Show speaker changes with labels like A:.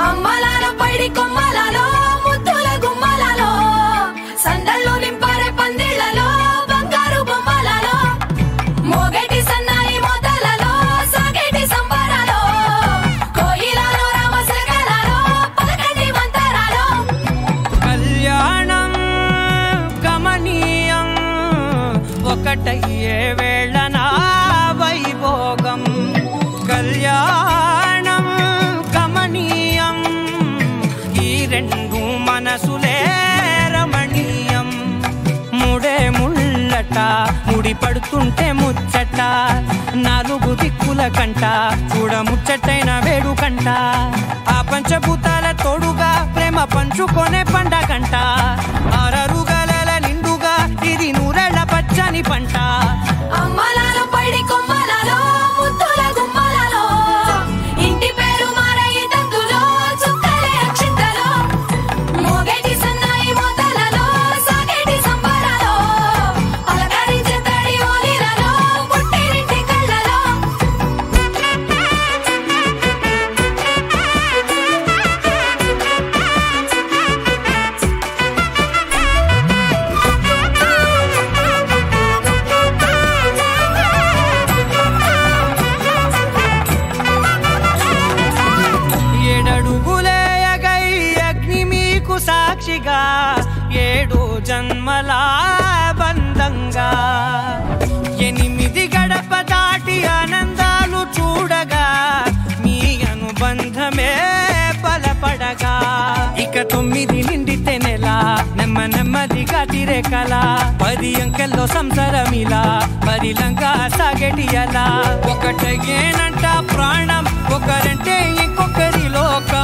A: అమ్మలాలో పైడి కొమ్మలాలో ముద్దుల గుమ్మలాలో సందళ్ళు నింపారే పందిళ్లలో బంగారు బొమ్మలాలో మోగేటి సన్నాయి మోతలలో సాగేటి సంబరాలో కోయిలలో రామసగలలో పలకండి మంతరాలో
B: కళ్యాణం గమనీయం ఒకటయ్యే వేళనా వైభోగం కళ్యాణం గమనీయం ఈ రెండు మనసులే రమణీయం ముడే ముళ్ళట ముడి పడుతుంటే ముచ్చట నాలుగు దిక్కుల కంట చూడ ముచ్చటైన వేడుకంట ఆ పంచభూతాల తోడుగా ప్రేమ పంచుకొనే పండగంట ఆరరుగల నిండుగా ఇది నూరెళ్ళ పచ్చని పంట
A: అమ్మలాలో పైడి కొమ్మలాలో ముద్దుల గుమ్మలాలో ఇంటి పేరు మారయ్య తందులో చుక్కలే అక్షింతలో మోగేటి సన్నాయి మోతలలో సాగేటి సంబరాలో పలకరించే తడి ఓలిలలో పుట్టినింటి కళ్ళలో
B: ఏడడుగులేయగై అగ్ని మీకు సాక్షిగా 7 జన్మల బంధంగా 8 గడప దాటి ఆనందాలు చూడగా మీ అనుబంధమే బలపడగా ఇక 9 నిండితే నెల నెమ్మదిగా తిరే కల 10 అంకెల్లో సంసారమిలా పరిలంగా సాగేటి అలా ఒకటేనంట ప్రాణం ఒకరంటే ఇంకొకరి లోకం